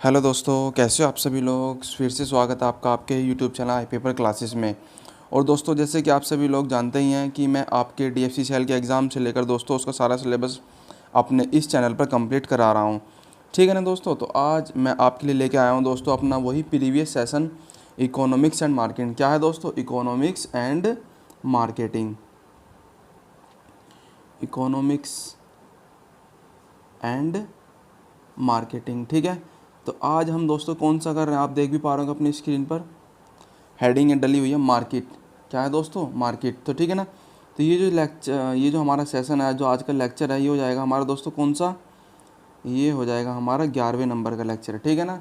Hello दोस्तों, कैसे हो आप सभी लोग। फिर से स्वागत है आपका आपके यूट्यूब चैनल आई पेपर क्लासेस में। और दोस्तों, जैसे कि आप सभी लोग जानते ही हैं कि मैं आपके DFCCL के एग्ज़ाम से लेकर दोस्तों उसका सारा सिलेबस अपने इस चैनल पर कंप्लीट करा रहा हूँ। ठीक है ना दोस्तों। तो आज मैं आपके लिए लेके आया हूँ दोस्तों अपना वही previous session, economics and marketing. क्या है दोस्तों? Economics and marketing. Economics and marketing, ठीक है। तो आज हम दोस्तों कौन सा कर रहे हैं, आप देख भी पा रहे हो अपनी स्क्रीन पर हेडिंग डली हुई है मार्केट। क्या है दोस्तों? मार्केट। तो ठीक है ना। तो ये जो हमारा सेशन है, जो आज का लेक्चर है, ये हो जाएगा हमारा दोस्तों कौन सा, ये हो जाएगा हमारा 11वें नंबर का लेक्चर, ठीक है ना।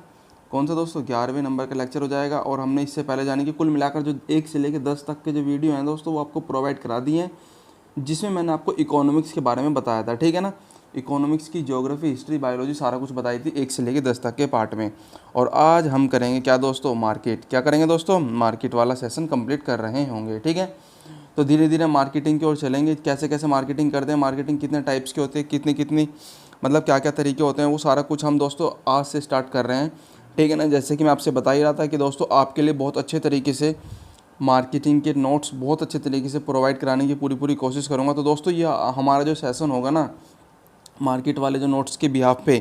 कौन सा दोस्तों? 11वें नंबर का लेक्चर हो जाएगा। और हमने इससे पहले जाने की कुल मिलाकर जो 1 से लेकर 10 तक के जो वीडियो हैं दोस्तों, वो आपको प्रोवाइड करा दिए हैं, जिसमें मैंने आपको इकोनॉमिक्स के बारे में बताया था, ठीक है ना। इकोनॉमिक्स की ज्योग्राफी, हिस्ट्री, बायोलॉजी सारा कुछ बताई थी 1 से लेकर 10 तक के पार्ट में। और आज हम करेंगे क्या दोस्तों? मार्केट। क्या करेंगे दोस्तों? मार्केट वाला सेशन कंप्लीट कर रहे होंगे, ठीक है। तो धीरे धीरे मार्केटिंग की ओर चलेंगे, कैसे कैसे मार्केटिंग करते हैं, मार्केटिंग कितने टाइप्स के होते हैं, कितनी कितनी मतलब क्या क्या तरीके होते हैं, वो सारा कुछ हम दोस्तों आज से स्टार्ट कर रहे हैं, ठीक है ना। जैसे कि मैं आपसे बता ही रहा था कि दोस्तों आपके लिए बहुत अच्छे तरीके से मार्केटिंग के नोट्स बहुत अच्छे तरीके से प्रोवाइड कराने की पूरी कोशिश करूँगा। तो दोस्तों ये हमारा जो सेशन होगा ना, मार्केट वाले जो नोट्स के बिहाफ पे,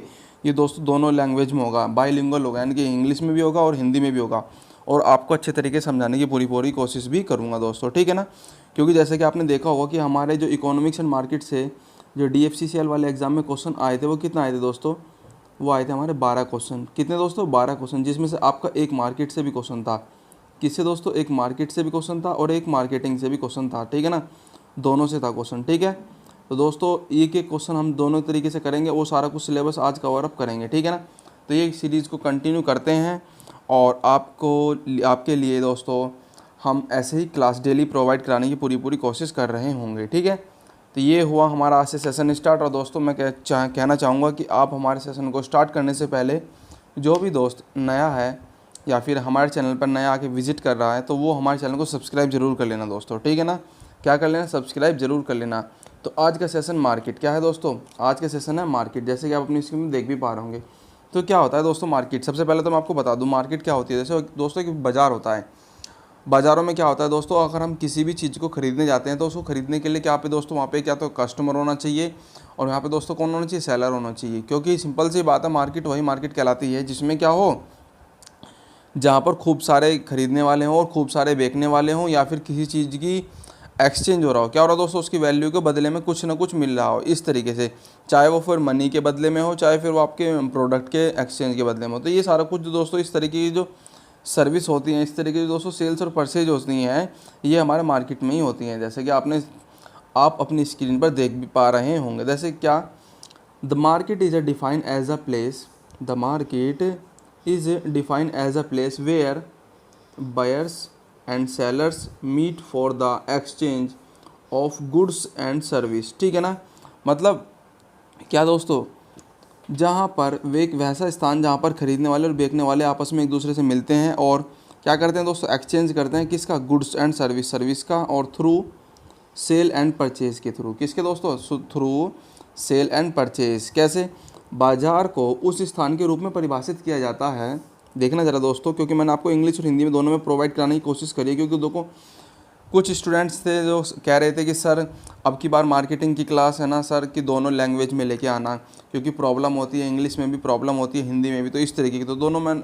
ये दोस्तों दोनों लैंग्वेज में होगा, बाईलिंगुअल होगा, यानी कि इंग्लिश में भी होगा और हिंदी में भी होगा। और आपको अच्छे तरीके से समझाने की पूरी कोशिश भी करूँगा दोस्तों, ठीक है ना। क्योंकि जैसे कि आपने देखा होगा कि हमारे जो इकोनॉमिक्स एंड मार्केट से जो DFCCL वाले एग्जाम में क्वेश्चन आए थे, वो कितना आए थे दोस्तों? वो आए थे हमारे 12 क्वेश्चन। कितने दोस्तों? 12 क्वेश्चन, जिसमें से आपका एक मार्केट से भी क्वेश्चन था। किससे दोस्तों? एक मार्केट से भी क्वेश्चन था और एक मार्केटिंग से भी क्वेश्चन था, ठीक है ना। दोनों से था क्वेश्चन, ठीक है। तो दोस्तों एक एक क्वेश्चन हम दोनों तरीके से करेंगे, वो सारा कुछ सिलेबस आज कवर अप करेंगे, ठीक है ना। तो ये सीरीज़ को कंटिन्यू करते हैं और आपके लिए दोस्तों हम ऐसे ही क्लास डेली प्रोवाइड कराने की पूरी कोशिश कर रहे होंगे, ठीक है। तो ये हुआ हमारा आज से सेशन स्टार्ट। और दोस्तों मैं कहना चाहूँगा कि आप हमारे सेशन को स्टार्ट करने से पहले, जो भी दोस्त नया है या फिर हमारे चैनल पर नया आके विजिट कर रहा है, तो वो हमारे चैनल को सब्सक्राइब जरूर कर लेना दोस्तों, ठीक है ना। क्या कर लेना? सब्सक्राइब जरूर कर लेना। तो आज का सेशन मार्केट। क्या है दोस्तों? आज का सेशन है मार्केट, जैसे कि आप अपनी स्क्रीन में देख भी पा रहे होंगे। तो क्या होता है दोस्तों मार्केट? सबसे पहले तो मैं आपको बता दूं मार्केट क्या होती है। जैसे दोस्तों एक बाज़ार होता है। बाज़ारों में क्या होता है दोस्तों, अगर हम किसी भी चीज़ को खरीदने जाते हैं, तो उसको खरीदने के लिए क्या पे दोस्तों, वहाँ पे क्या तो कस्टमर होना चाहिए, और यहाँ पे दोस्तों कौन होना चाहिए? सेलर होना चाहिए। क्योंकि सिंपल सी बात है, मार्केट वही मार्केट कहलाती है जिसमें क्या हो, जहाँ पर खूब सारे खरीदने वाले हों और खूब सारे बेचने वाले हों, या फिर किसी चीज़ की एक्सचेंज हो रहा हो। क्या हो रहा हो दोस्तों? उसकी वैल्यू के बदले में कुछ ना कुछ मिल रहा हो, इस तरीके से, चाहे वो फिर मनी के बदले में हो, चाहे फिर वो आपके प्रोडक्ट के एक्सचेंज के बदले में हो। तो ये सारा कुछ जो दोस्तों इस तरीके की जो सर्विस होती हैं, इस तरीके की दोस्तों सेल्स और परचेज होती हैं, ये हमारे मार्केट में ही होती हैं। जैसे कि आप अपनी स्क्रीन पर देख भी पा रहे होंगे। जैसे क्या, the market is defined as a place, the market is defined as a place where buyers and sellers meet for the exchange of goods and service, ठीक है ना। मतलब क्या दोस्तों, जहाँ पर वे एक वैसा स्थान जहाँ पर खरीदने वाले और बेचने वाले आपस में एक दूसरे से मिलते हैं और क्या करते हैं दोस्तों? एक्सचेंज करते हैं। किसका? गुड्स एंड सर्विस का। और थ्रू सेल एंड परचेज के थ्रू। किसके दोस्तों? Through sale and purchase. कैसे? बाजार को उस स्थान के रूप में परिभाषित किया जाता है। देखना ज़रा दोस्तों, क्योंकि मैंने आपको इंग्लिश और हिंदी में दोनों में प्रोवाइड कराने की कोशिश करी है। क्योंकि देखो कुछ स्टूडेंट्स थे जो कह रहे थे कि सर अब की बार मार्केटिंग की क्लास है ना सर, कि दोनों लैंग्वेज में लेके आना, क्योंकि प्रॉब्लम होती है, इंग्लिश में भी प्रॉब्लम होती है, हिंदी में भी। तो इस तरीके की तो दोनों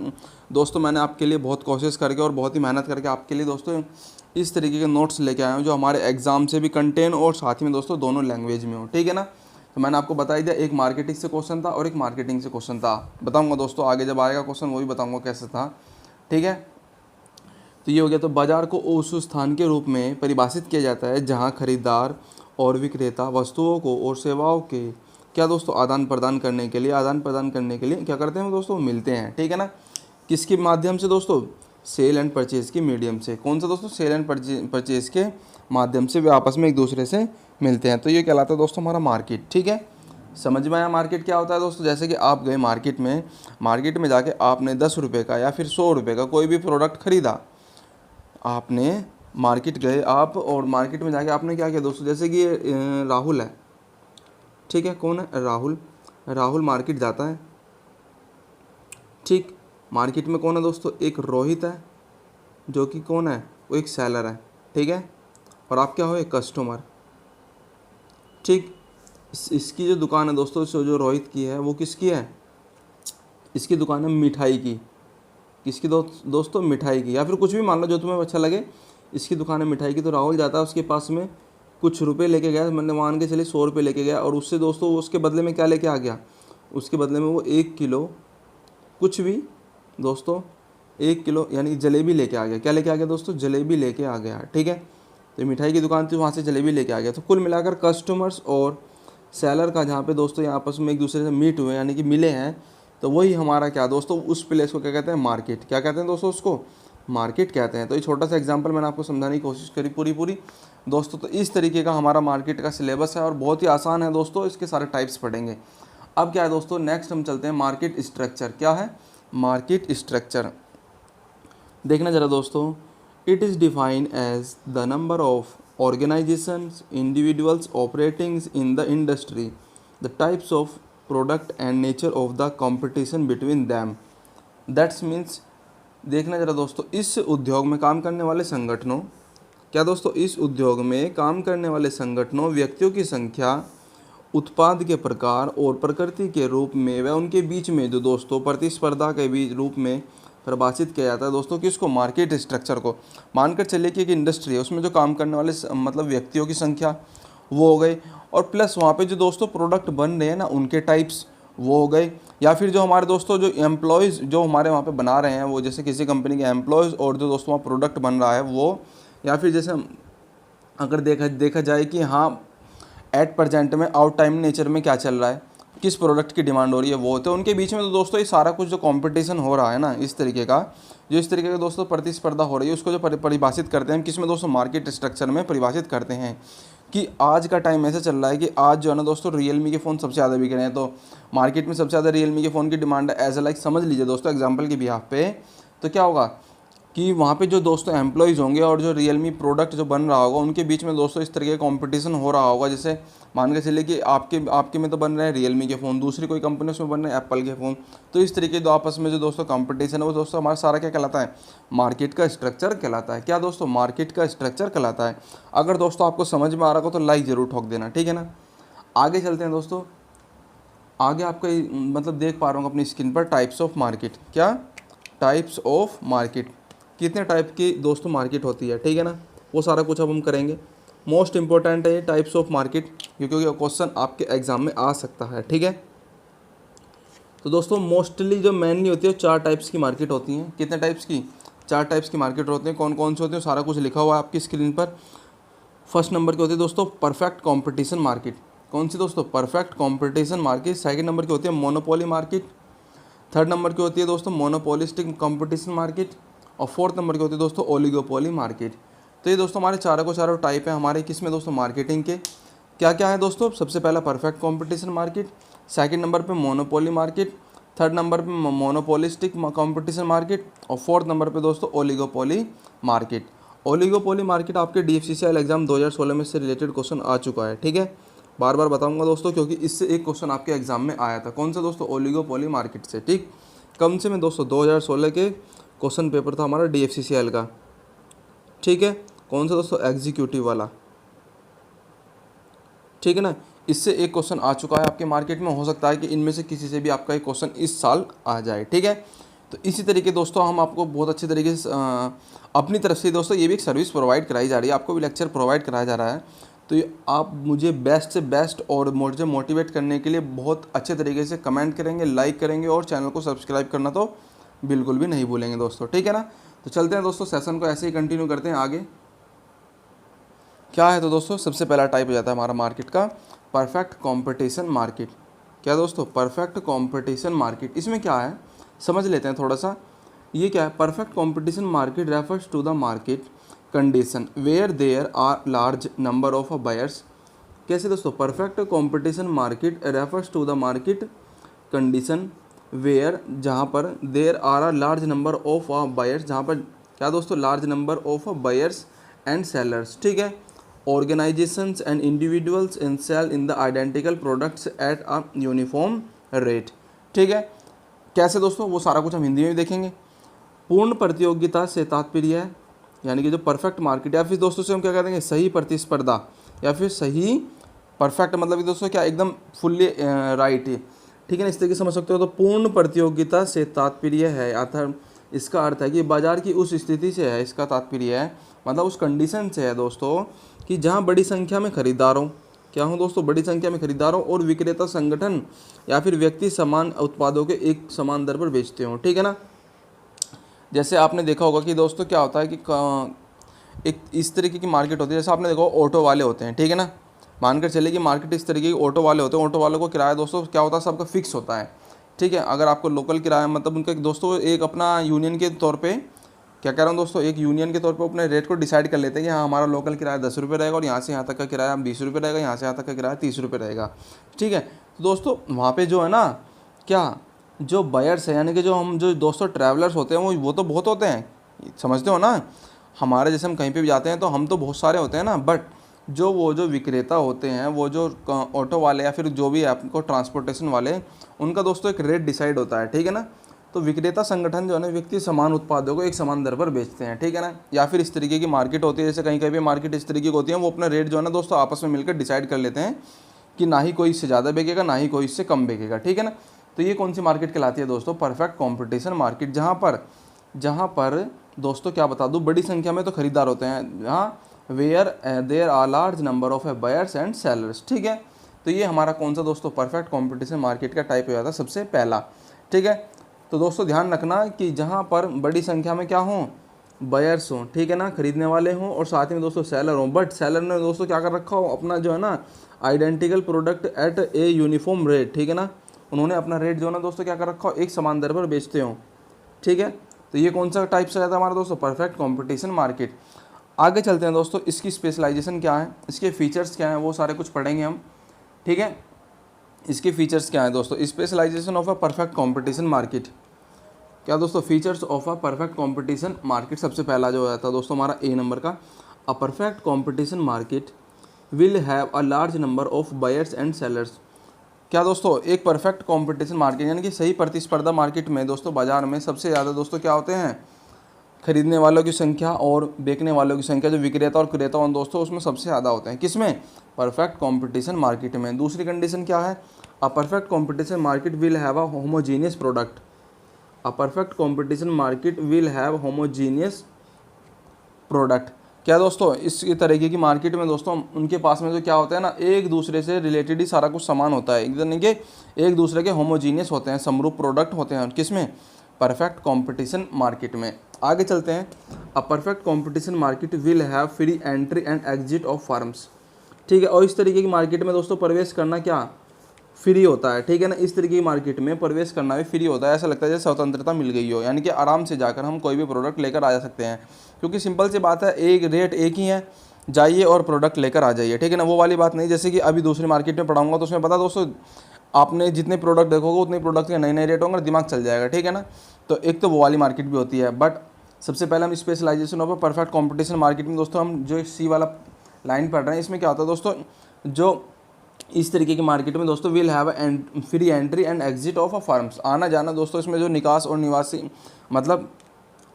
दोस्तों मैंने आपके लिए बहुत कोशिश करके और बहुत ही मेहनत करके आपके लिए दोस्तों इस तरीके के नोट्स लेके आए हूँ, जो हमारे एग्ज़ाम से भी कंटेन और साथ में दोस्तों दोनों लैंग्वेज में हो, ठीक है ना। तो मैंने आपको बता ही दिया, एक मार्केटिंग से क्वेश्चन था और एक मार्केटिंग से क्वेश्चन था। बताऊँगा दोस्तों आगे जब आएगा क्वेश्चन, वो भी बताऊँगा कैसे था, ठीक है। तो ये हो गया। तो बाजार को उस स्थान के रूप में परिभाषित किया जाता है जहां खरीदार और विक्रेता वस्तुओं को और सेवाओं के क्या दोस्तों आदान प्रदान करने के लिए क्या करते हैं दोस्तों? मिलते हैं, ठीक है ना। किसके माध्यम से दोस्तों? सेल एंड परचेज के मीडियम से। कौन सा दोस्तों? सेल एंड परचेज के माध्यम से वे आपस में एक दूसरे से मिलते हैं। तो ये कहलाता है दोस्तों हमारा मार्केट, ठीक है। समझ में आया मार्केट क्या होता है दोस्तों? जैसे कि आप गए मार्केट में जाके आपने 10 रुपये का या फिर 100 रुपये का कोई भी प्रोडक्ट खरीदा। आपने मार्केट गए आप, और मार्केट में जाके आपने क्या किया दोस्तों? जैसे कि राहुल है, ठीक है। कौन है? राहुल। राहुल मार्केट जाता है, ठीक। मार्केट में कौन है दोस्तों, एक रोहित है जो कि कौन है, वो एक सेलर है, ठीक है, और आप क्या हो, एक कस्टमर। ठीक। इसकी जो दुकान है दोस्तों, जो रोहित की है, वो किसकी है, इसकी दुकान है मिठाई की। किसकी दोस्तों, मिठाई की, या फिर कुछ भी मान लो जो तुम्हें अच्छा लगे। इसकी दुकान है मिठाई की, तो राहुल जाता है उसके पास में, कुछ रुपए लेके गया, मैंने मान के चलिए 100 रुपये लेके गया, और उससे दोस्तों वो उसके बदले में क्या लेके आ गया, उसके बदले में वो 1 किलो कुछ भी दोस्तों, 1 किलो यानी जलेबी लेके आ गया। क्या लेके आ गया दोस्तों, जलेबी लेके आ गया, ठीक है। तो मिठाई की दुकान थी, वहाँ से जलेबी लेके आ गया। तो कुल मिलाकर कस्टमर्स और सेलर का जहाँ पे दोस्तों ये आपस में एक दूसरे से मीट हुए यानी कि मिले हैं, तो वही हमारा क्या दोस्तों, उस प्लेस को क्या कहते हैं, मार्केट। क्या कहते हैं दोस्तों, उसको मार्केट कहते हैं। तो ये छोटा सा एग्जांपल मैंने आपको समझाने की कोशिश करी पूरी दोस्तों। तो इस तरीके का हमारा मार्केट का सिलेबस है और बहुत ही आसान है दोस्तों, इसके सारे टाइप्स पढ़ेंगे। अब क्या है दोस्तों, नेक्स्ट हम चलते हैं मार्केट स्ट्रक्चर। क्या है, मार्केट स्ट्रक्चर। देखना जरा दोस्तों, it is defined as the number of organizations, individuals operating in the industry, the types of product and nature of the competition between them. That means, देखना जरा दोस्तों, इस उद्योग में काम करने वाले संगठनों, क्या दोस्तों, इस उद्योग में काम करने वाले संगठनों, व्यक्तियों की संख्या, उत्पाद के प्रकार और प्रकृति के रूप में व उनके बीच में जो दोस्तों प्रतिस्पर्धा के बीच रूप में परिभाषित किया जाता है दोस्तों, किसको, मार्केट स्ट्रक्चर को। मानकर चलिए कि एक इंडस्ट्री है, उसमें जो काम करने वाले मतलब व्यक्तियों की संख्या वो हो गई, और प्लस वहाँ पे जो दोस्तों प्रोडक्ट बन रहे हैं ना, उनके टाइप्स वो हो गए, या फिर जो हमारे दोस्तों जो एम्प्लॉयज़ जो हमारे वहाँ पे बना रहे हैं, वो जैसे किसी कंपनी के एम्प्लॉयज़, और जो दोस्तों वहाँ प्रोडक्ट बन रहा है वो, या फिर जैसे अगर देखा जाए कि हाँ एट प्रेजेंट में आउट टाइम नेचर में क्या चल रहा है, किस प्रोडक्ट की डिमांड हो रही है, वो तो उनके बीच में तो दोस्तों ये सारा कुछ जो कंपटीशन हो रहा है ना, इस तरीके का दोस्तों प्रतिस्पर्धा हो रही है, उसको जो परिभाषित करते हैं किस में दोस्तों, मार्केट स्ट्रक्चर में परिभाषित करते हैं। कि आज का टाइम ऐसा चल रहा है कि आज जो है ना दोस्तों, रियलमी के फ़ोन सबसे ज़्यादा बिक रहे हैं, तो मार्केट में सबसे ज़्यादा रियलमी के फ़ोन की डिमांड है। एज लाइक समझ लीजिए दोस्तों एग्जाम्पल के बिहाफ पे, तो क्या होगा कि वहाँ पे जो दोस्तों एम्प्लॉयज़ होंगे और जो रियलमी प्रोडक्ट जो बन रहा होगा, उनके बीच में दोस्तों इस तरीके का कंपटीशन हो रहा होगा। जैसे मान के चलिए कि आपके में तो बन रहे हैं रियलमी के फ़ोन, दूसरी कोई कंपनी उसमें बन रहे हैं एप्पल के फ़ोन। तो इस तरीके दो आपस में जो दोस्तों कंपटीशन है, वो दोस्तों हमारा सारा क्या कहलाता है, मार्केट का स्ट्रक्चर कहलाता है। क्या दोस्तों, मार्केट का स्ट्रक्चर कहलाता है। अगर दोस्तों आपको समझ में आ रहा हो तो लाइक ज़रूर ठोक देना, ठीक है ना। आगे चलते हैं दोस्तों, आगे आपका मतलब देख पा रहा हूँ अपनी स्क्रीन पर, टाइप्स ऑफ मार्केट। क्या, टाइप्स ऑफ मार्केट, कितने टाइप की दोस्तों मार्केट होती है, ठीक है ना, वो सारा कुछ अब हम करेंगे। मोस्ट इंपॉर्टेंट है ये टाइप्स ऑफ मार्केट, क्योंकि क्वेश्चन आपके एग्जाम में आ सकता है, ठीक है। तो दोस्तों मोस्टली जो मेनली होती है 4 टाइप्स की मार्केट होती हैं। कितने टाइप्स की, 4 टाइप्स की मार्केट होती हैं। कौन कौन से होते हैं, सारा कुछ लिखा हुआ है आपकी स्क्रीन पर। फर्स्ट नंबर की होती है दोस्तों परफेक्ट कॉम्पिटिशन मार्केट। कौन सी दोस्तों, perfect competition market. Second number की होती है मोनोपोली मार्केट। थर्ड नंबर की होती है दोस्तों मोनोपोलिस्टिक कॉम्पिटिशन मार्केट। और फोर्थ नंबर की होती है दोस्तों ओलिगोपोली मार्केट। तो ये दोस्तों हमारे चारों टाइप है हमारे किसमें दोस्तों, मार्केटिंग के। क्या क्या है दोस्तों, सबसे पहला perfect competition market, second number पे मोनोपोली मार्केट, थर्ड नंबर पे मोनोपोलिस्टिक कॉम्पिटिशन मार्केट, और फोर्थ नंबर पे दोस्तों ओलिगोपोली मार्केट। ओलिगोपोली मार्केट आपके DFCCIL एग्जाम 2016 में से रिलेटेड क्वेश्चन आ चुका है, ठीक है। बार बार बताऊंगा दोस्तों, क्योंकि इससे एक क्वेश्चन आपके एग्जाम में आया था। कौन सा दोस्तों, ओलिगोपोली मार्केट से, ठीक। कम से में दोस्तों 2016 के क्वेश्चन पेपर था हमारा DFCCIL का, ठीक है। कौन सा दोस्तों, एग्जीक्यूटिव वाला, ठीक है ना। इससे एक क्वेश्चन आ चुका है आपके मार्केट में, हो सकता है कि इनमें से किसी से भी आपका एक क्वेश्चन इस साल आ जाए, ठीक है। तो इसी तरीके दोस्तों हम आपको बहुत अच्छे तरीके से अपनी तरफ से दोस्तों ये भी एक सर्विस प्रोवाइड कराई जा रही है, आपको भी लेक्चर प्रोवाइड कराया जा रहा है। तो ये आप मुझे बेस्ट से बेस्ट और मुझे मोटिवेट करने के लिए बहुत अच्छे तरीके से कमेंट करेंगे, लाइक करेंगे, और चैनल को सब्सक्राइब करना तो बिल्कुल भी नहीं भूलेंगे दोस्तों, ठीक है ना। तो चलते हैं दोस्तों, सेशन को ऐसे ही कंटिन्यू करते हैं आगे। क्या है तो दोस्तों, सबसे पहला टाइप हो जाता है हमारा मार्केट का परफेक्ट कंपटीशन मार्केट। क्या दोस्तों, परफेक्ट कंपटीशन मार्केट। इसमें क्या है समझ लेते हैं थोड़ा सा। ये क्या है, perfect competition market refers to the market condition where there are large number of buyers. कैसे दोस्तों, perfect competition market refers to the market condition where, जहाँ पर there are a large number of buyers, जहाँ पर क्या दोस्तों, large number of buyers and sellers, ठीक है। Organizations and individuals and sell in the identical products at a uniform rate, ठीक है। कैसे दोस्तों, वो सारा कुछ हम हिंदी में भी देखेंगे। पूर्ण प्रतियोगिता से तात्पर्य है यानी कि जो परफेक्ट मार्केट, या फिर दोस्तों से हम क्या कह देंगे, सही प्रतिस्पर्धा, या फिर सही परफेक्ट मतलब कि दोस्तों क्या एकदम फुल्ली राइट है, ठीक है ना, इस तरीके से समझ सकते हो। तो पूर्ण प्रतियोगिता से तात्पर्य है अर्थात इसका अर्थ है कि बाजार की उस स्थिति से है, इसका तात्पर्य है मतलब उस कंडीशन से है दोस्तों कि जहां बड़ी संख्या में खरीदार हो, क्या हो दोस्तों, बड़ी संख्या में खरीदार हो और विक्रेता संगठन या फिर व्यक्ति समान उत्पादों के एक समान दर पर बेचते हो, ठीक है ना। जैसे आपने देखा होगा कि दोस्तों क्या होता है कि एक इस तरीके की मार्केट होती है, जैसे आपने देखा ऑटो वाले होते हैं, ठीक है ना, मानकर चले कि मार्केट इस तरीके की ऑटो वाले होते हैं। ऑटो वालों को किराया दोस्तों क्या होता है, सबका फिक्स होता है, ठीक है। अगर आपको लोकल किराया मतलब उनका दोस्तों एक अपना यूनियन के तौर पे, क्या कह रहा हूँ दोस्तों, एक यूनियन के तौर पे अपने रेट को डिसाइड कर लेते हैं कि हाँ हमारा लोकल किराया 10 रुपये रहेगा और यहाँ से यहाँ तक का किराया 20 रुपये रहेगा, यहाँ से यहाँ तक का किराया 30 रुपये रहेगा, ठीक है। तो दोस्तों वहाँ पे जो है ना, क्या जो बायर्स है यानी कि जो हम जो दोस्तों ट्रैवलर्स होते हैं वो तो बहुत होते हैं, समझते हो ना। हमारे जैसे हम कहीं पे भी जाते हैं तो हम तो बहुत सारे होते हैं ना, बट जो विक्रेता होते हैं, वो जो ऑटो वाले या फिर जो भी आपको ट्रांसपोर्टेशन वाले, उनका दोस्तों एक रेट डिसाइड होता है, ठीक है ना। तो विक्रेता संगठन जो है ना, व्यक्ति समान उत्पादों को एक समान दर पर बेचते हैं, ठीक है ना। या फिर इस तरीके की मार्केट होती है, जैसे कहीं कहीं पे मार्केट इस तरीके की होती है, वो अपना रेट जो है ना दोस्तों आपस में मिलकर डिसाइड कर लेते हैं कि ना ही कोई इससे ज़्यादा बेचेगा ना ही कोई इससे कम बेचेगा, ठीक है ना। तो ये कौन सी मार्केट कहलाती है दोस्तों, परफेक्ट कॉम्पिटिशन मार्केट, जहाँ पर दोस्तों क्या बता दूँ, बड़ी संख्या में तो खरीदार होते हैं, जहाँ where there are large number of buyers and sellers, ठीक है। तो ये हमारा कौन सा दोस्तों परफेक्ट कंपटीशन मार्केट का टाइप हो जाता है सबसे पहला, ठीक है। तो दोस्तों ध्यान रखना कि जहाँ पर बड़ी संख्या में क्या हों, बायर्स हों, ठीक है ना, खरीदने वाले हों, और साथ में दोस्तों सेलर हों, बट सेलर ने दोस्तों क्या कर रखा हो, अपना जो है ना identical product at a uniform rate, ठीक है ना, उन्होंने अपना रेट जो है ना दोस्तों क्या कर रखा हो, एक समान दर पर बेचते हों, ठीक है। तो ये कौन सा टाइप से आता है हमारा दोस्तों, परफेक्ट कंपटीशन मार्केट। आगे चलते हैं दोस्तों, इसकी स्पेशलाइजेशन क्या है, इसके फीचर्स क्या हैं, वो सारे कुछ पढ़ेंगे हम, ठीक है। इसके फीचर्स क्या है दोस्तों, specialization of a perfect competition market, क्या दोस्तों, features of a perfect competition market. सबसे पहला जो आता है दोस्तों हमारा ए नंबर का, अ perfect competition market will have a large number of buyers and sellers. क्या दोस्तों, एक परफेक्ट कंपटीशन मार्केट यानी कि सही प्रतिस्पर्धा मार्केट में दोस्तों बाजार में सबसे ज़्यादा दोस्तों क्या होते हैं, खरीदने वालों की संख्या और बेचने वालों की संख्या, जो विक्रेता और क्रेता उन दोस्तों उसमें सबसे ज़्यादा होते हैं, किसमें, परफेक्ट कंपटीशन मार्केट में। दूसरी कंडीशन क्या है, अ perfect competition market will have a homogeneous product, a perfect competition market will have homogeneous product. क्या दोस्तों, इस तरीके की मार्केट में दोस्तों उनके पास में जो क्या होता है ना, एक दूसरे से रिलेटेड ही सारा कुछ सामान होता है, यानी कि एक दूसरे के होमोजीनियस होते हैं, समरूप प्रोडक्ट होते हैं, किसमें, परफेक्ट कंपटीशन मार्केट में। आगे चलते हैं, अ perfect competition market will have free entry and exit of farms, ठीक है। और इस तरीके की मार्केट में दोस्तों प्रवेश करना क्या फ्री होता है, ठीक है ना, इस तरीके की मार्केट में प्रवेश करना भी फ्री होता है, ऐसा लगता है जैसे स्वतंत्रता मिल गई हो, यानी कि आराम से जाकर हम कोई भी प्रोडक्ट लेकर आ जा सकते हैं, क्योंकि सिंपल सी बात है, एक रेट एक ही है, जाइए और प्रोडक्ट लेकर आ जाइए, ठीक है ना। वो वाली बात नहीं जैसे कि अभी दूसरी मार्केट में पढ़ाऊंगा तो उसमें पता दोस्तों, आपने जितने प्रोडक्ट देखोगे उतने प्रोडक्ट के नए नए रेट होंगे, दिमाग चल जाएगा, ठीक है ना। तो एक तो वो वाली मार्केट भी होती है, बट सबसे पहले हम specialization of perfect competition market में दोस्तों हम जो सी वाला लाइन पढ़ रहे हैं, इसमें क्या होता है दोस्तों, जो इस तरीके की मार्केट में दोस्तों will have free entry and exit of a firms, आना जाना दोस्तों इसमें जो निकास और निवासी मतलब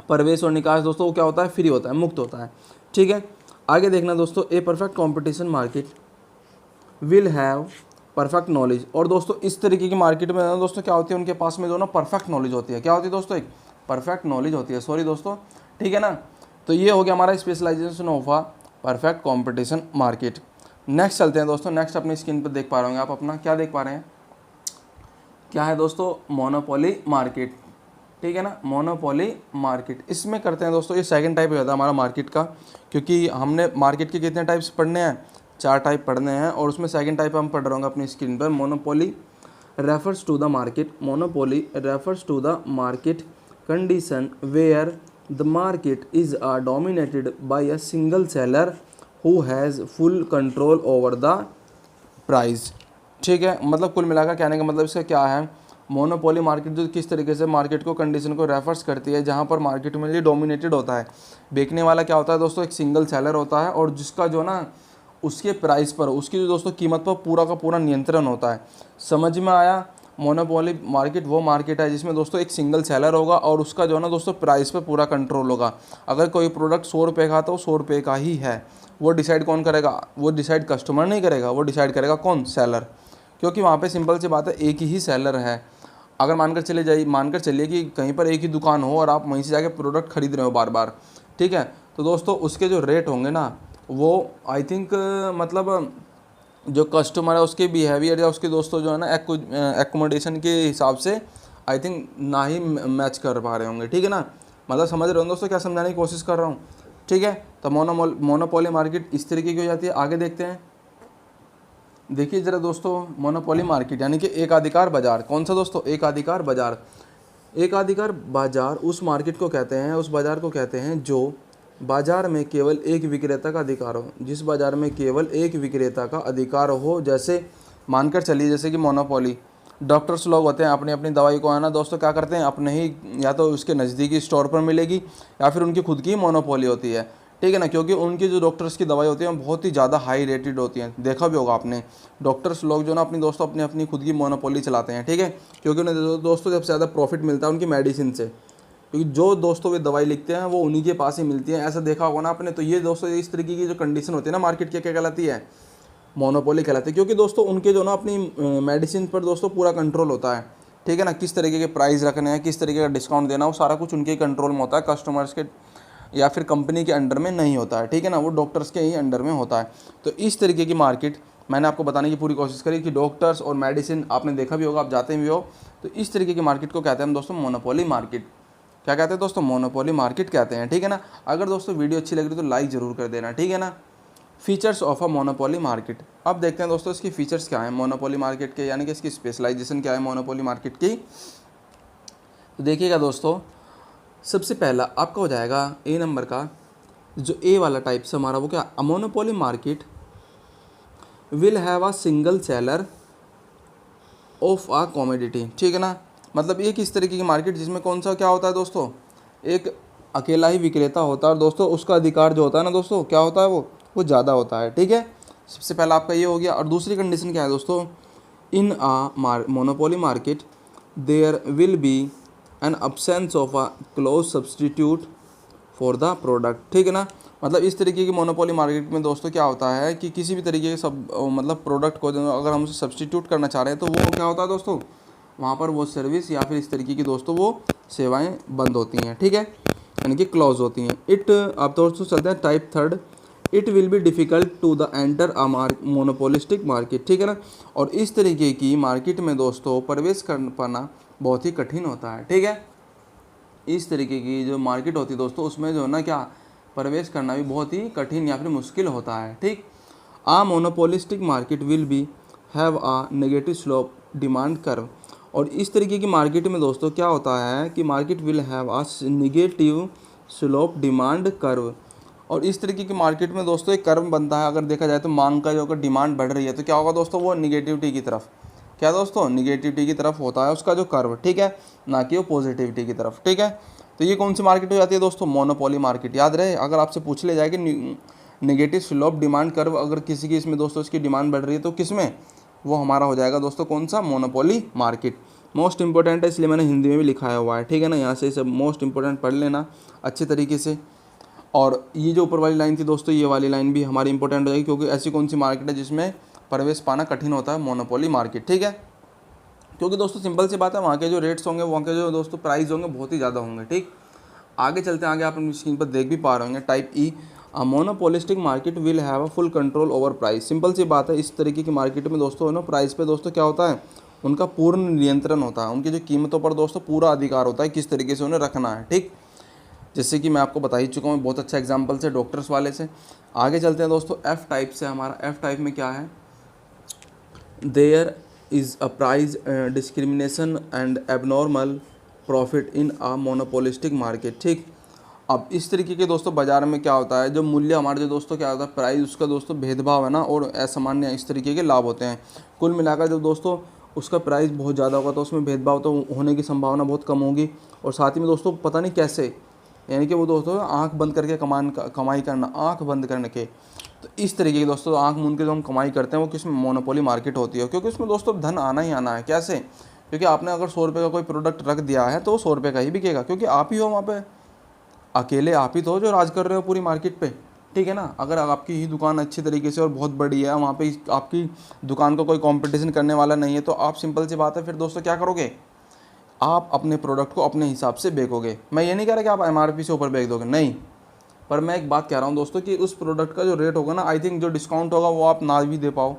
प्रवेश और निकास दोस्तों वो क्या होता है, फ्री होता है, मुक्त होता है, ठीक है। आगे देखना दोस्तों, a perfect competition market will have perfect knowledge. और दोस्तों इस तरीके की मार्केट में ना दोस्तों क्या होती है, उनके पास में जो ना परफेक्ट नॉलेज होती है, क्या होती है दोस्तों, एक परफेक्ट नॉलेज होती है, सॉरी दोस्तों, ठीक है ना। तो ये हो गया हमारा specialization of a perfect competition market. Next चलते हैं दोस्तों, नेक्स्ट अपनी स्क्रीन पर देख पा रहे होंगे आप, अपना क्या देख पा रहे हैं, क्या है दोस्तों, मोनोपोली मार्केट, ठीक है ना, मोनोपोली मार्केट। इसमें करते हैं दोस्तों, ये सेकंड टाइप हो जाता है हमारा मार्केट का, क्योंकि हमने मार्केट के कितने टाइप्स पढ़ने हैं, 4 टाइप पढ़ने हैं, और उसमें सेकंड टाइप हम पढ़ रहे होंगे अपनी स्क्रीन पर। Monopoly refers to the market, monopoly refers to the market condition where the market is dominated by a single seller who has full control over the price, ठीक है। मतलब कुल मिलाकर कहने का मतलब इसका क्या है, मोनोपोली मार्केट जो किस तरीके से मार्केट को कंडीशन को रेफर्स करती है, जहाँ पर मार्केट में ये डोमिनेटेड होता है, बेचने वाला क्या होता है दोस्तों, एक सिंगल सेलर होता है, और जिसका जो ना उसके प्राइस पर, उसकी जो दोस्तों कीमत पर पूरा का पूरा नियंत्रण होता है। समझ में आया। मोनोपोली मार्केट वो मार्केट है जिसमें दोस्तों एक सिंगल सेलर होगा और उसका जो है ना दोस्तों प्राइस पे पूरा कंट्रोल होगा। अगर कोई प्रोडक्ट 100 रुपये का तो वो 100 रुपये का ही है। वो डिसाइड कौन करेगा? वो डिसाइड कस्टमर नहीं करेगा, वो डिसाइड करेगा कौन? सेलर। क्योंकि वहाँ पे सिंपल सी बात है, एक ही सेलर है। अगर मानकर चलिए कि कहीं पर एक ही दुकान हो और आप वहीं से जाके प्रोडक्ट खरीद रहे हो बार बार, ठीक है, तो दोस्तों उसके जो रेट होंगे ना वो आई थिंक मतलब जो कस्टमर है उसके बिहेवियर या उसके दोस्तों जो है ना एकोमोडेशन के हिसाब से आई थिंक ना ही मैच कर पा रहे होंगे, ठीक है ना। मतलब समझ रहे हो दोस्तों क्या समझाने की कोशिश कर रहा हूँ, ठीक है। तो मोनोपोली मार्केट इस तरीके की हो जाती है। आगे देखते हैं, देखिए ज़रा दोस्तों, मोनोपोली मार्केट यानी कि एकाधिकार बाजार। कौन सा दोस्तों? एकाधिकार बाजार। एकाधिकार बाजार उस मार्केट को कहते हैं, उस बाजार को कहते हैं जो बाजार में केवल एक विक्रेता का अधिकार हो। जिस बाजार में केवल एक विक्रेता का अधिकार हो, जैसे मानकर चलिए जैसे कि मोनोपोली, डॉक्टर्स लोग होते हैं अपनी अपनी दवाई को है ना दोस्तों क्या करते हैं, अपने ही या तो उसके नज़दीकी स्टोर पर मिलेगी या फिर उनकी खुद की मोनोपोली होती है, ठीक है ना। क्योंकि उनकी जो डॉक्टर्स की दवाई होती है बहुत ही ज़्यादा हाई रेटेड होती हैं। देखा भी होगा आपने, डॉक्टर्स लोग जो ना अपनी दोस्तों अपनी अपनी खुद की मोनोपोली चलाते हैं, ठीक है। क्योंकि उन्हें दोस्तों सबसे ज़्यादा प्रॉफिट मिलता है उनकी मेडिसिन से, क्योंकि जो दोस्तों वे दवाई लिखते हैं वो उन्हीं के पास ही मिलती है। ऐसा देखा होगा ना आपने। तो ये दोस्तों इस तरीके की जो कंडीशन होती है ना मार्केट की, क्या कहलाती है? मोनोपोली कहलाती है। क्योंकि दोस्तों उनके जो ना अपनी मेडिसिन पर दोस्तों पूरा कंट्रोल होता है, ठीक है ना। किस तरीके के प्राइस रखने हैं, किस तरीके का डिस्काउंट देना, वो सारा कुछ उनके कंट्रोल में होता है, कस्टमर्स के या फिर कंपनी के अंडर में नहीं होता है, ठीक है ना। वो डॉक्टर्स के ही अंडर में होता है। तो इस तरीके की मार्केट मैंने आपको बताने की पूरी कोशिश करी कि डॉक्टर्स और मेडिसिन आपने देखा भी होगा, आप जाते भी हो। तो इस तरीके की मार्केट को कहते हैं हम दोस्तों मोनोपोली मार्केट। क्या कहते हैं दोस्तों? मोनोपोली मार्केट कहते हैं, ठीक है ना। अगर दोस्तों वीडियो अच्छी लग रही तो लाइक ज़रूर कर देना, ठीक है ना। Features of a monopoly market. अब देखते हैं दोस्तों इसकी फीचर्स क्या है मोनोपोली मार्केट के, यानी कि इसकी स्पेशलाइजेशन क्या है मोनोपोली मार्केट की। तो देखिएगा दोस्तों, सबसे पहला आपका हो जाएगा ए नंबर का, जो ए वाला टाइप से हमारा वो क्या, अ monopoly market will have a single seller of a commodity, ठीक है ना। मतलब एक इस तरीके की मार्केट जिसमें कौन सा क्या होता है दोस्तों, एक अकेला ही विक्रेता होता है और दोस्तों उसका अधिकार जो होता है ना दोस्तों क्या होता है, वो ज़्यादा होता है, ठीक है। सबसे पहला आपका ये हो गया। और दूसरी कंडीशन क्या है दोस्तों, in a monopoly market there will be an absence of a close substitute for the product, ठीक है ना। मतलब इस तरीके की मोनोपोली मार्केट में दोस्तों क्या होता है कि किसी भी तरीके के सब मतलब प्रोडक्ट को अगर हम उसे सब्सटीट्यूट करना चाह रहे हैं तो वो क्या होता है दोस्तों, वहाँ पर वो सर्विस या फिर इस तरीके की दोस्तों वो सेवाएं बंद होती हैं, ठीक है, यानी कि क्लोज होती हैं। अब दोस्तों चलते हैं type third, it will be difficult to the enter a monopolistic market, ठीक है ना। और इस तरीके की मार्केट में दोस्तों प्रवेश कर पाना बहुत ही कठिन होता है, ठीक है। इस तरीके की जो मार्केट होती है दोस्तों उसमें जो है ना क्या प्रवेश करना भी बहुत ही कठिन या फिर मुश्किल होता है, ठीक। A monopolistic market will be have a negative slope demand curve. और इस तरीके की मार्केट में दोस्तों क्या होता है कि market will have a negative slope demand curve. और इस तरीके की मार्केट में दोस्तों एक कर्व बनता है। अगर देखा जाए तो मांग का जो अगर डिमांड बढ़ रही है तो क्या होगा दोस्तों, वो निगेटिविटी की तरफ, क्या दोस्तों, निगेटिविटी की तरफ होता है उसका जो कर्व, ठीक है, ना कि वो पॉजिटिविटी की तरफ, ठीक है। तो ये कौन सी मार्केट हो जाती है दोस्तों, मोनोपोली मार्केट। याद रहे, अगर आपसे पूछ ले जाए कि निगेटिव स्लोप डिमांड कर्व अगर किसी की इसमें दोस्तों इसकी डिमांड बढ़ रही है तो किस में, वो हमारा हो जाएगा दोस्तों कौन सा, मोनोपोली मार्केट। मोस्ट इंपॉर्टेंट है इसलिए मैंने हिंदी में भी लिखाया हुआ है, ठीक है ना। यहाँ से सब मोस्ट इंपॉर्टेंट पढ़ लेना अच्छे तरीके से। और ये जो ऊपर वाली लाइन थी दोस्तों, ये वाली लाइन भी हमारी इंपॉर्टेंट हो जाएगी, क्योंकि ऐसी कौन सी मार्केट है जिसमें प्रवेश पाना कठिन होता है, मोनोपोली मार्केट, ठीक है। क्योंकि दोस्तों सिंपल सी बात है, वहाँ के जो रेट्स होंगे, वहाँ के जो दोस्तों प्राइस होंगे बहुत ही ज़्यादा होंगे, ठीक। आगे चलते हैं, आगे आप अपनी स्क्रीन पर देख भी पा रहे होंगे type E, a monopolistic market will have a full control over price. Simple सी बात है, इस तरीके की मार्केट में दोस्तों है ना प्राइस पे दोस्तों क्या होता है, उनका पूर्ण नियंत्रण होता है, उनकी जो कीमतों पर दोस्तों पूरा अधिकार होता है किस तरीके से उन्हें रखना है, ठीक। जैसे कि मैं आपको बता ही चुका हूँ, बहुत अच्छा एग्जाम्पल से डॉक्टर्स वाले से। आगे चलते हैं दोस्तों एफ टाइप से। हमारा एफ टाइप में क्या है, there is a price discrimination and abnormal profit in a monopolistic market, ठीक। अब इस तरीके के दोस्तों बाज़ार में क्या होता है, जो मूल्य हमारे जो दोस्तों क्या होता है प्राइस, उसका दोस्तों भेदभाव है ना, और असामान्य इस तरीके के लाभ होते हैं। कुल मिलाकर जब दोस्तों उसका प्राइस बहुत ज़्यादा होगा तो उसमें भेदभाव तो होने की संभावना बहुत कम होगी। और साथ ही में दोस्तों पता नहीं कैसे, यानी कि वो दोस्तों आंख बंद करके कमाई करना, आंख बंद करने के, तो इस तरीके की दोस्तों आंख मूंद के जो हम कमाई करते हैं वो किसमें, मोनोपोली मार्केट होती है। क्योंकि उसमें दोस्तों धन आना ही आना है, कैसे, क्योंकि आपने अगर 100 रुपये का कोई प्रोडक्ट रख दिया है तो वो 100 रुपये का ही बिकेगा, क्योंकि आप ही हो वहाँ पे, अकेले आप ही तो हो जो राज कर रहे हो पूरी मार्केट पे, ठीक है ना। अगर आपकी ही दुकान अच्छी तरीके से और बहुत बड़ी है, वहाँ पे आपकी दुकान को कोई कंपटीशन करने वाला नहीं है, तो आप सिंपल सी बात है फिर दोस्तों क्या करोगे, आप अपने प्रोडक्ट को अपने हिसाब से बेचोगे। मैं ये नहीं कह रहा कि आप MRP से ऊपर बेच दोगे, नहीं, पर मैं एक बात कह रहा हूँ दोस्तों कि उस प्रोडक्ट का जो रेट होगा ना, आई थिंक जो डिस्काउंट होगा वो आप ना भी दे पाओ,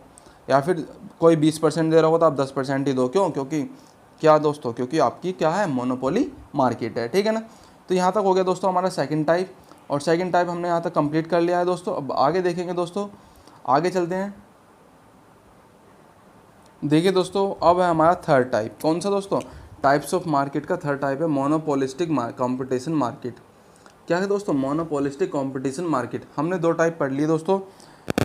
या फिर कोई 20% दे रहा हो तो आप 10% ही दो। क्यों? क्योंकि क्या दोस्तों, क्योंकि आपकी क्या है, मोनोपोली मार्केट है, ठीक है ना। तो यहाँ तक हो गया दोस्तों हमारा सेकंड टाइप, और सेकंड टाइप हमने यहाँ तक कंप्लीट कर लिया है दोस्तों। अब आगे देखेंगे दोस्तों, आगे चलते हैं। देखिए दोस्तों, अब है हमारा थर्ड टाइप। कौन सा दोस्तों? टाइप्स ऑफ मार्केट का थर्ड टाइप है मोनोपोलिस्टिक कंपटीशन मार्केट। क्या है दोस्तों? Monopolistic competition market. हमने 2 टाइप पढ़ लिए दोस्तों।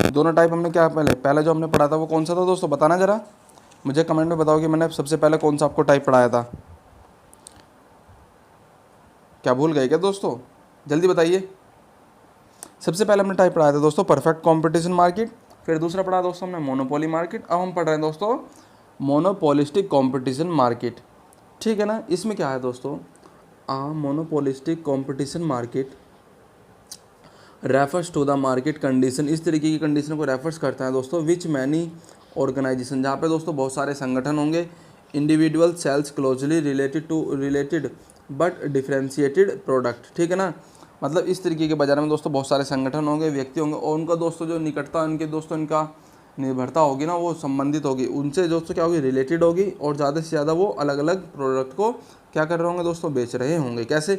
दोनों टाइप हमने क्या पहले जो हमने पढ़ा था वो कौन सा था दोस्तों, बताना ज़रा मुझे कमेंट में बताओ कि मैंने सबसे पहले कौन सा आपको टाइप पढ़ाया था। क्या भूल गए क्या दोस्तों? जल्दी बताइए। सबसे पहले हमने टाइप पढ़ाया था दोस्तों परफेक्ट कंपटीशन मार्केट, फिर दूसरा पढ़ा दोस्तों हमने मोनोपोली मार्केट। अब हम पढ़ रहे हैं दोस्तों मोनोपोलिस्टिक कंपटीशन मार्केट, ठीक है ना। इसमें क्या है दोस्तों, monopolistic competition market refers to the market condition, इस तरीके की कंडीशन को रेफर्स करता है दोस्तों, विच मैनी ऑर्गेनाइजेशन, जहाँ पे दोस्तों बहुत सारे संगठन होंगे, individual cells closely related but differentiated product, ठीक है ना। मतलब इस तरीके के बाजार में दोस्तों बहुत सारे संगठन होंगे, व्यक्ति होंगे, और उनका दोस्तों जो निकटता, उनके दोस्तों इनका निर्भरता होगी ना, वो संबंधित होगी उनसे दोस्तों, क्या होगी, रिलेटेड होगी, और ज़्यादा से ज़्यादा वो अलग अलग प्रोडक्ट को क्या कर रहे होंगे दोस्तों, बेच रहे होंगे। कैसे?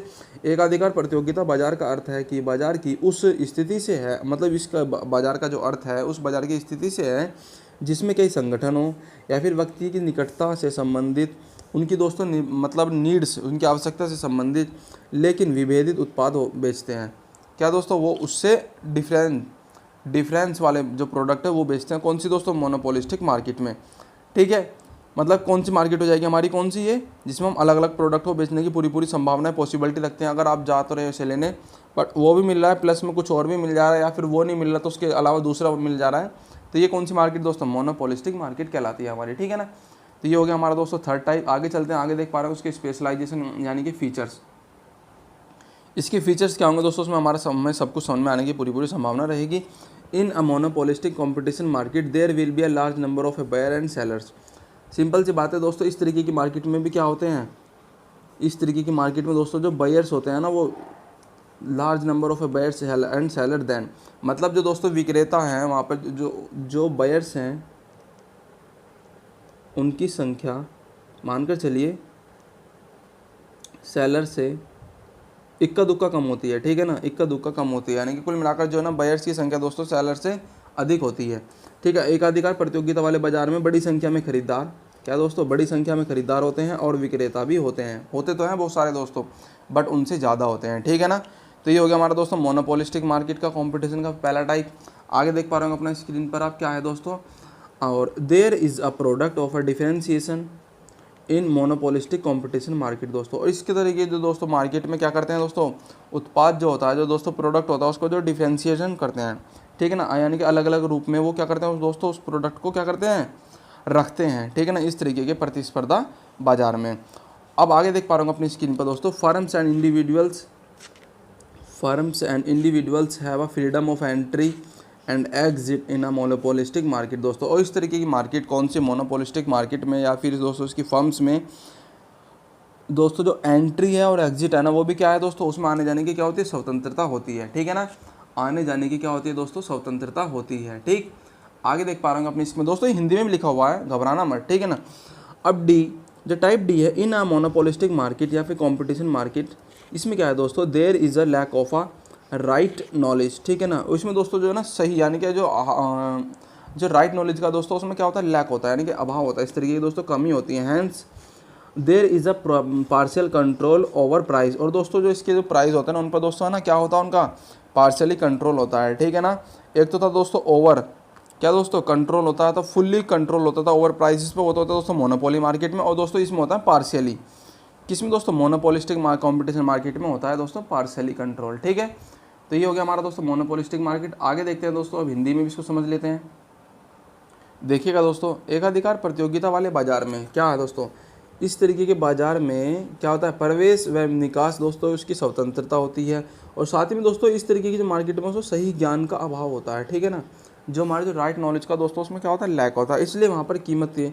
एकाधिकार प्रतियोगिता बाजार का अर्थ है कि बाजार की उस स्थिति से है, मतलब इसका बाजार का जो अर्थ है उस बाजार की स्थिति से है जिसमें कई संगठन हो या फिर व्यक्ति की निकटता से संबंधित, उनकी दोस्तों मतलब नीड्स, उनकी आवश्यकता से संबंधित लेकिन विभेदित उत्पाद बेचते हैं। क्या दोस्तों? वो उससे डिफरेंस वाले जो प्रोडक्ट है वो बेचते हैं। कौन सी दोस्तों? मोनोपोलिस्टिक मार्केट में, ठीक है। मतलब कौन सी मार्केट हो जाएगी हमारी, कौन सी है, जिसमें हम अलग अलग प्रोडक्ट को बेचने की पूरी संभावना पॉसिबिलिटी रखते हैं। अगर आप जा तो रहे हो उसे लेने, बट वो भी मिल रहा है प्लस में कुछ और भी मिल जा रहा है, या फिर वो नहीं मिल रहा तो उसके अलावा दूसरा मिल जा रहा है, तो ये कौन सी मार्केट दोस्तों? मोनोपोलिस्टिक मार्केट कहलाती है हमारी, ठीक है ना। तो ये हो गया हमारा दोस्तों थर्ड टाइप। आगे चलते हैं, आगे देख पा रहे हैं उसके स्पेशलाइजेशन यानी कि फीचर्स। इसके फीचर्स क्या होंगे दोस्तों, उसमें हमें सब कुछ समझ में आने की पूरी संभावना रहेगी। In a monopolistic competition market there will be a large number of buyer and sellers. Simple सी बात है दोस्तों, इस तरीके की मार्केट में भी क्या होते हैं, इस तरीके की मार्केट में दोस्तों जो बायर्स होते हैं ना, वो large number of buyers and seller then, मतलब जो दोस्तों विक्रेता हैं वहाँ पर जो बायर्स हैं उनकी संख्या मानकर चलिए सेलर से इक्का दुक्का कम होती है, ठीक है ना, इक्का दुक्का कम होती है, यानी कि कुल मिलाकर जो है ना बायर्स की संख्या दोस्तों सेलर से अधिक होती है, ठीक है। एकाधिकार प्रतियोगिता वाले बाजार में बड़ी संख्या में खरीदार, क्या दोस्तों, बड़ी संख्या में खरीदार होते हैं और विक्रेता भी होते हैं, होते तो हैं बहुत सारे दोस्तों, बट उनसे ज़्यादा होते हैं, ठीक है ना। तो ये हो गया हमारा दोस्तों मोनोपोलिस्टिक मार्केट का कंपटीशन का पहला टाइप। आगे देख पा रहे हो अपना स्क्रीन पर आप, क्या है दोस्तों, और there is a product of a differentiation in monopolistic competition market दोस्तों। और इसके तरीके जो दोस्तों मार्केट में क्या करते हैं दोस्तों, उत्पाद जो होता है, जो दोस्तों प्रोडक्ट होता है उसको जो डिफरेंशिएशन करते हैं, ठीक है ना, यानी कि अलग अलग रूप में वो क्या करते हैं दोस्तों, उस प्रोडक्ट को क्या करते हैं, रखते हैं, ठीक है ना, इस तरीके के प्रतिस्पर्धा बाजार में। अब आगे देख पा रहा हूँ अपनी स्क्रीन पर दोस्तों, firms and individuals have a freedom of entry and exit in a monopolistic market दोस्तों। और इस तरीके की मार्केट कौन सी, मोनोपोलिस्टिक मार्केट में या फिर दोस्तों इसकी फर्म्स में दोस्तों जो एंट्री है और एग्जिट है ना, वो भी क्या है दोस्तों, उसमें आने जाने की क्या होती है, स्वतंत्रता होती है, ठीक है ना, आने जाने की क्या होती है दोस्तों, स्वतंत्रता होती है, ठीक। आगे देख पा रहे हैं अपनी इसमें दोस्तों, हिंदी में भी लिखा हुआ है, घबराना मत, ठीक है ना। अब डी, जो टाइप डी है, इन अ मोनोपोलिस्टिक मार्केट या फिर कॉम्पिटिशन मार्केट, इसमें क्या है दोस्तों, there is a lack of a right knowledge, ठीक है ना। उसमें दोस्तों जो है ना सही, यानी कि जो राइट नॉलेज का दोस्तों उसमें क्या होता है, लैक होता है, यानी कि अभाव होता है, इस तरीके की दोस्तों कमी होती है। Hence there is a partial control over price. और दोस्तों जो इसके जो प्राइस होते हैं ना, उन पर दोस्तों है ना क्या होता है, उनका पार्शियली कंट्रोल होता है, ठीक है ना। एक तो था दोस्तों ओवर, क्या दोस्तों, कंट्रोल होता है, तो फुल्ली कंट्रोल होता था, ओवर प्राइसेस पे होता होता है दोस्तों मोनोपोली मार्केट में। और दोस्तों इसमें होता है पार्शियली, किसमें दोस्तों, मोनोपोलिस्टिक कंपटीशन मार्केट में होता है दोस्तों पार्शियली कंट्रोल, ठीक है। तो ये हो गया हमारा दोस्तों मोनोपोलिस्टिक मार्केट। आगे देखते हैं दोस्तों, अब हिंदी में भी इसको समझ लेते हैं। देखिएगा दोस्तों, एकाधिकार प्रतियोगिता वाले बाजार में क्या है दोस्तों, इस तरीके के बाज़ार में क्या होता है, प्रवेश व निकास दोस्तों उसकी स्वतंत्रता होती है। और साथ ही में दोस्तों इस तरीके की जो मार्केट में दोस्तों सही ज्ञान का अभाव होता है, ठीक है ना, जो हमारे जो राइट नॉलेज का दोस्तों उसमें क्या होता है, लैक होता है। इसलिए वहाँ पर कीमत की,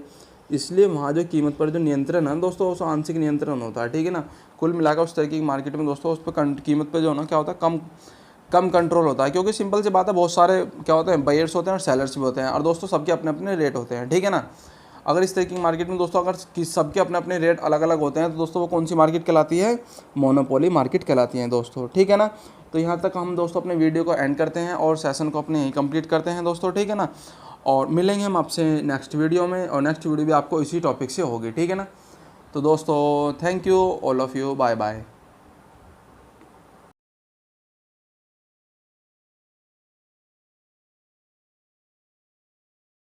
इसलिए वहाँ जो कीमत पर जो नियंत्रण है दोस्तों उस आंशिक नियंत्रण होता है, ठीक है ना। कुल मिलाकर उस तरीके की मार्केट में दोस्तों उस पर कीमत पर जो है ना क्या होता है, कम कंट्रोल होता है, क्योंकि सिंपल सी बात है, बहुत सारे क्या होते हैं, बायर्स होते हैं और सेलर्स भी होते हैं, और दोस्तों सबके अपने अपने रेट होते हैं, ठीक है ना। अगर इस तरीके की मार्केट में दोस्तों अगर सबके अपने अपने रेट अलग अलग होते हैं तो दोस्तों वो कौन सी मार्केट कहलाती है, मोनोपोली मार्केट कहलाती है दोस्तों, ठीक है ना। तो यहाँ तक हम दोस्तों अपने वीडियो को एंड करते हैं और सेशन को अपने यहीं कंप्लीट करते हैं दोस्तों, ठीक है ना। और मिलेंगे हम आपसे नेक्स्ट वीडियो में, और नेक्स्ट वीडियो भी आपको इसी टॉपिक से होगी, ठीक है ना। तो दोस्तों thank you all of you, bye bye.